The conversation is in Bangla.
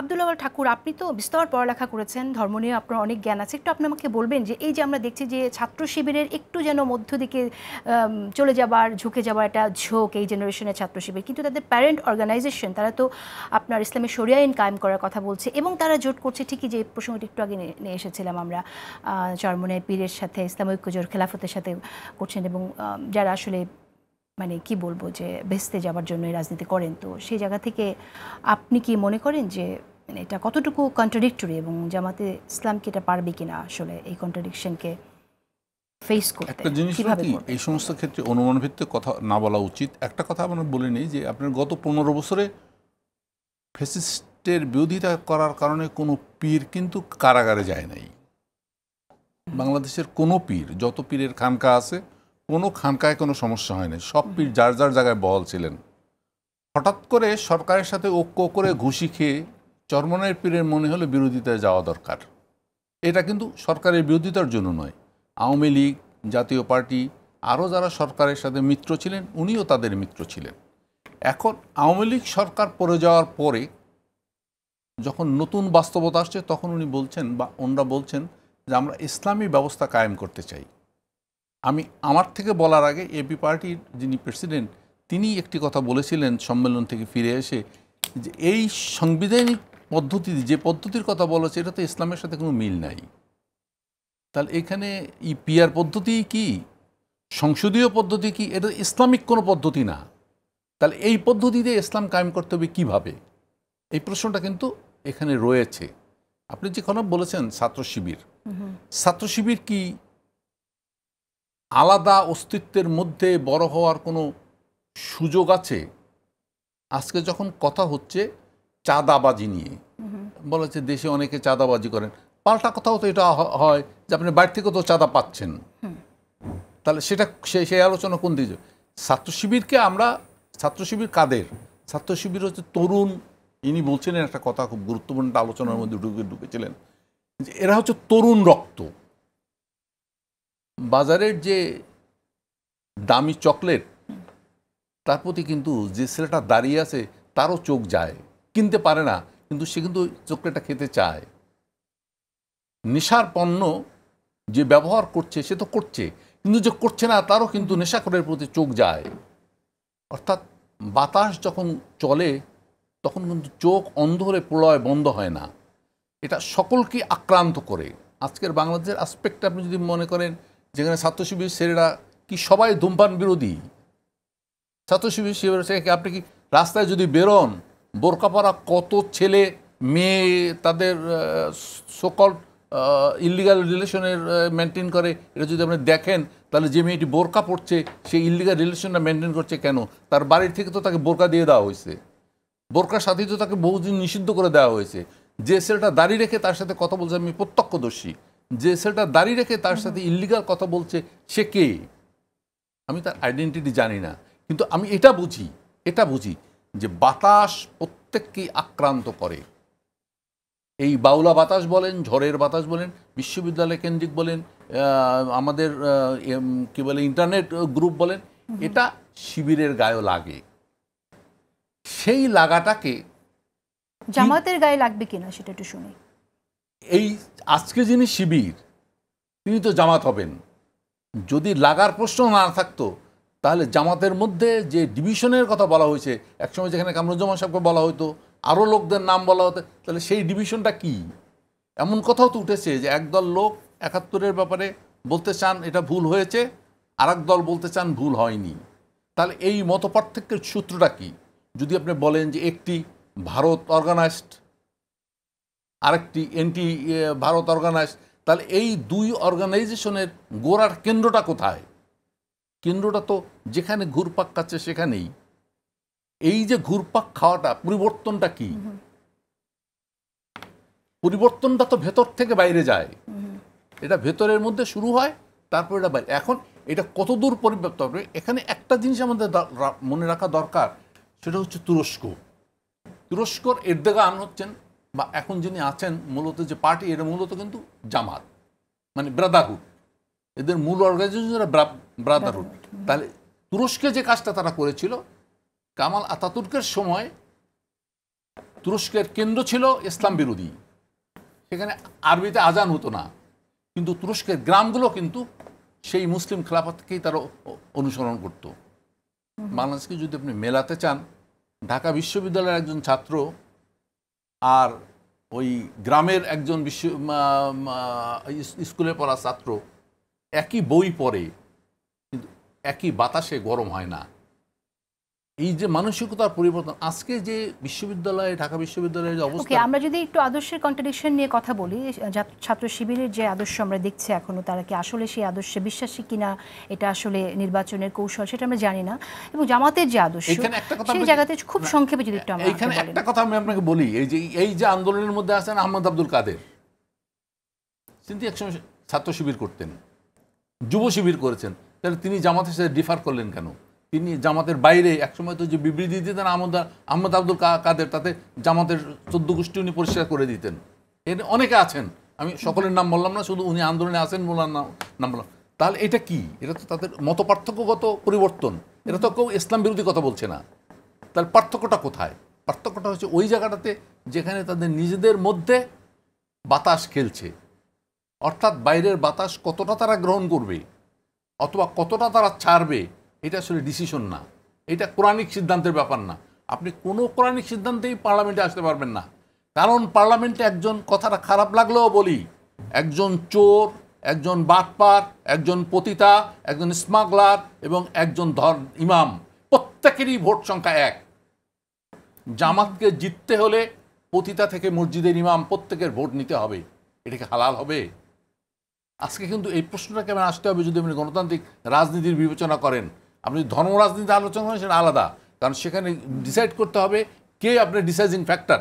আব্দুল আওয়াল ঠাকুর, আপনি তো বিস্তর পড়ালেখা করেছেন, ধর্ম নিয়ে আপনার অনেক জ্ঞান আছে, একটু আপনি আমাকে বলবেন যে এই যে আমরা দেখছি যে ছাত্র শিবিরের একটু যেন মধ্য দিকে চলে যাবার, ঝুঁকে যাবার একটা ঝোঁক এই জেনারেশনের ছাত্র শিবির, কিন্তু তাদের প্যারেন্ট অর্গানাইজেশন তারা তো আপনার ইসলামের শরিয়া আইন কায়েম করার কথা বলছে এবং তারা জোট করছে ঠিকই, যে প্রসঙ্গটি একটু আগে নিয়ে এসেছিলাম আমরা, চরমনের পীরের সাথে ইসলাম ঐক্যজোট খেলাফতের সাথে করছেন এবং যারা আসলে মানে কি বলবো যে ভেস্তে যাবার জন্য রাজনীতি করেন। তো সেই জায়গা থেকে আপনি কি মনে করেন যে মানে এটা কতটুকু কন্ট্রাডিক্টরি এবং জামাতে ইসলাম কি এটা পারবে কিনা আসলে এই কন্ট্রাডিকশনকে ফেস করতে? একটা জিনিস কি, এই সমস্ত ক্ষেত্রে অনুমান ভিত্তিক কথা না বলা উচিত। একটা কথা আমরা বলে নিই যে আপনার গত 15 বছরে ফ্যাসিস্টের বিরোধিতা করার কারণে কোনো পীর কিন্তু কারাগারে যায় নাই। বাংলাদেশের কোনো পীর, যত পীরের খানকা আছে, কোনো খানকায় কোনো সমস্যা হয় নাই। সব পীর যার যার জায়গায় বহাল ছিলেন। হঠাৎ করে সরকারের সাথে ঐক্য করে ঘুষি খেয়ে চরমনের পীরের মনে হলো বিরোধিতায় যাওয়া দরকার। এটা কিন্তু সরকারের বিরোধিতার জন্য নয়। আওয়ামী লীগ, জাতীয় পার্টি, আরও যারা সরকারের সাথে মিত্র ছিলেন, উনিও তাদের মিত্র ছিলেন। এখন আওয়ামী লীগ সরকার পড়ে যাওয়ার পরে যখন নতুন বাস্তবতা আসছে, তখন উনি বলছেন বা ওনরা বলছেন যে আমরা ইসলামী ব্যবস্থা কায়েম করতে চাই। আমার থেকে বলার আগে এবি পার্টির যিনি প্রেসিডেন্ট, তিনি একটি কথা বলেছিলেন সম্মেলন থেকে ফিরে এসে, যে এই সাংবিধানিক পদ্ধতি, যে পদ্ধতির কথা বলেছে, এটা তো ইসলামের সাথে কোনো মিল নাই। তাহলে এখানে পিআর পদ্ধতি কি, সংসদীয় পদ্ধতি কি, এটা ইসলামিক কোনো পদ্ধতি না। তাহলে এই পদ্ধতিতে ইসলাম কায়েম করতে হবে কীভাবে? এই প্রশ্নটা কিন্তু এখানে রয়েছে। আপনি যে কথা বলেছেন ছাত্র শিবির, ছাত্র শিবির কি আলাদা অস্তিত্বের মধ্যে বড় হওয়ার কোনো সুযোগ আছে? আজকে যখন কথা হচ্ছে চাঁদাবাজি নিয়ে, বলেছে দেশে অনেকে চাঁদাবাজি করেন, পাল্টা কথাও তো এটা হয় যে আপনি বাইরে থেকে তো চাঁদা পাচ্ছেন। তাহলে সেটা সেই আলোচনা কোন দিকে? ছাত্র শিবিরকে আমরা, ছাত্র শিবির কাদের? ছাত্র শিবির হচ্ছে তরুণ। ইনি বলছিলেন একটা কথা, খুব গুরুত্বপূর্ণ আলোচনার মধ্যে ঢুকেছিলেন, যে এরা হচ্ছে তরুণ রক্ত। বাজারের যে দামি চকলেট, তার প্রতি কিন্তু যে ছেলেটা দাঁড়িয়ে আছে তারও চোখ যায়, কিনতে পারে না, কিন্তু সে কিন্তু চকলেটটা খেতে চায়। নেশার পণ্য যে ব্যবহার করছে সে তো করছে, কিন্তু যে করছে না তারও কিন্তু নেশাখোরের প্রতি চোখ যায়। অর্থাৎ বাতাস যখন চলে তখন কিন্তু চোখ অন্ধ হলে প্রলয় বন্ধ হয় না। এটা সকলকে আক্রান্ত করে। আজকের বাংলাদেশের আসপেক্ট আপনি যদি মনে করেন, যেখানে ছাত্র শিবির ছেলেরা কি সবাই ধূমপান বিরোধী, ছাত্র শিবির আপনি কি রাস্তায় যদি বেরোন, বোরকা পরা কত ছেলে মেয়ে তাদের সকল ইলিগাল রিলেশনের মেনটেন করে, এটা যদি আপনি দেখেন, তাহলে যে মেয়েটি বোরকা পড়ছে সেই ইলিগাল রিলেশনটা মেনটেন করছে কেন? তার বাড়ির থেকে তো তাকে বোরকা দিয়ে দেওয়া হয়েছে, বোরকার সাথে তো তাকে বহুদিন নিষিদ্ধ করে দেওয়া হয়েছে। যে ছেলেটা দাড়ি রেখে তার সাথে কথা বলছে, আমি প্রত্যক্ষদর্শী, যে ছেলেটা দাড়ি রেখে তার সাথে ইলিগাল কথা বলছে সে কে? আমি তার আইডেন্টিটি জানি না, কিন্তু আমি এটা বুঝি যে বাতাস প্রত্যেককেই আক্রান্ত করে। এই বাউলা বাতাস বলেন, ঝড়ের বাতাস বলেন, বিশ্ববিদ্যালয় কেন্দ্রিক বলেন, আমাদের কি বলে ইন্টারনেট গ্রুপ বলেন, এটা শিবিরের গায়ে লাগে। সেই লাগাটাকে জামাতের গায়ে লাগবে কিনা সেটা একটু শুনি। এই আজকে যিনি শিবির, তিনি তো জামাত হবেন। যদি লাগার প্রশ্ন না থাকতো, তাহলে জামাতের মধ্যে যে ডিভিশনের কথা বলা হয়েছে, একসময় যেখানে কামরুজ্জামান সাহেবকে বলা হতো, আরও লোকদের নাম বলা হতো, তাহলে সেই ডিভিশনটা কি? এমন কথাও তো উঠেছে যে একদল লোক ৭১-এর ব্যাপারে বলতে চান এটা ভুল হয়েছে, আর এক দল বলতে চান ভুল হয়নি। তাহলে এই মতপার্থক্যের সূত্রটা কি? যদি আপনি বলেন যে একটি ভারত অর্গানাইজড, আরেকটি এন্টি ভারত অর্গানাইজড, তাহলে এই দুই অর্গানাইজেশনের গোড়ার কেন্দ্রটা কোথায়? কেন্দ্রটা তো যেখানে ঘুরপাক খাচ্ছে সেখানেই। এই যে ঘুরপাক খাওয়াটা, পরিবর্তনটা কি? পরিবর্তনটা তো ভেতর থেকে বাইরে যায়। এটা ভেতরের মধ্যে শুরু হয়, তারপর এটা বাইরে। এখন এটা কতদূর পরিবর্তন হবে, এখানে একটা জিনিস আমাদের মনে রাখা দরকার, সেটা হচ্ছে তুরস্কর এরদোগান হচ্ছেন, বা এখন যিনি আছেন মূলত যে পার্টি, এটা মূলত কিন্তু জামাত, মানে ব্রাদারহুড। এদের মূল অর্গানাইজেশন ব্রাদারহুড। তাহলে তুরস্কে যে কাজটা তারা করেছিল, কামাল আতাতুর্কের সময় তুরস্কের কেন্দ্র ছিল ইসলাম বিরোধী, সেখানে আরবিতে আজান হতো না, কিন্তু তুরস্কের গ্রামগুলো কিন্তু সেই মুসলিম খেলাফতকেই তারা অনুসরণ করত। বাংলাদেশকে যদি আপনি মেলাতে চান, ঢাকা বিশ্ববিদ্যালয়ের একজন ছাত্র আর ওই গ্রামের একজন স্কুলে পড়া ছাত্র একই বই পড়ে, কিন্তু একই বাতাসে গরম হয় না। এই যে মানসিকতার পরিবর্তন, আজকে যে বিশ্ববিদ্যালয়ে, ঢাকা বিশ্ববিদ্যালয়ের যে অবস্থা। আমরা যদি একটু আদর্শের কন্ট্রাডিকশন নিয়ে কথা বলি, ছাত্র শিবিরের যে আদর্শ আমরা দেখছি এখনো, তারা কি আসলে সেই আদর্শে বিশ্বাসী কিনা, এটা আসলে নির্বাচনের কৌশল, সেটা আমরা জানি না। এবং জামাতের যে আদর্শ, সেই জায়গাতে খুব সংক্ষেপে যদি একটু আমরা এইখানে একটা কথা আমি আপনাকে বলি, এই যে আন্দোলনের মধ্যে আছেন আহমদ আব্দুল কাদের, তিনি একসময় ছাত্র শিবির করতেন, যুব শিবির করেছেন, তাহলে তিনি জামাতের সাথে ডিফার করলেন কেন? তিনি জামাতের বাইরে একসময় তো যে বিবৃতি দিতেন আহমদ আব্দুল কাদের, তাতে জামাতের 14 গোষ্ঠী উনি পরিষ্কার করে দিতেন। এর অনেকে আছেন, আমি সকলের নাম বললাম না, শুধু উনি আন্দোলনে আছেন বলার নাম বললাম। তাহলে এটা কি? এটা তো তাদের মত পার্থক্যগত পরিবর্তন, এটা তো কেউ ইসলাম বিরোধী কথা বলছে না। তাহলে পার্থক্যটা কোথায়? পার্থক্যটা হচ্ছে ওই জায়গাটাতে যেখানে তাদের নিজেদের মধ্যে বাতাস খেলছে, অর্থাৎ বাইরের বাতাস কতটা তারা গ্রহণ করবে অথবা কতটা তারা ছাড়বে, এটা আসলে ডিসিশন না, এটা কোরআনিক সিদ্ধান্তের ব্যাপার না। আপনি কোনো কোরআনিক সিদ্ধান্তেই পার্লামেন্টে আসতে পারবেন না, কারণ পার্লামেন্টে একজন, কথাটা খারাপ লাগলেও বলি, একজন চোর, একজন বাটপার, একজন পতিতা, একজন স্মাগলার এবং একজন ইমাম, প্রত্যেকেরই ভোট সংখ্যা এক। জামাতকে জিততে হলে পতিতা থেকে মসজিদের ইমাম প্রত্যেকের ভোট নিতে হবে, এটাকে হালাল হবে? আজকে কিন্তু এই প্রশ্নটাকে আমার আসতে হবে, যদি আপনি গণতান্ত্রিক রাজনীতির বিবেচনা করেন। আপনি ধর্ম রাজনীতি আলোচনা করেন সেটা আলাদা, কারণ সেখানে ডিসাইড করতে হবে কে আপনার ডিসাইডিং ফ্যাক্টর।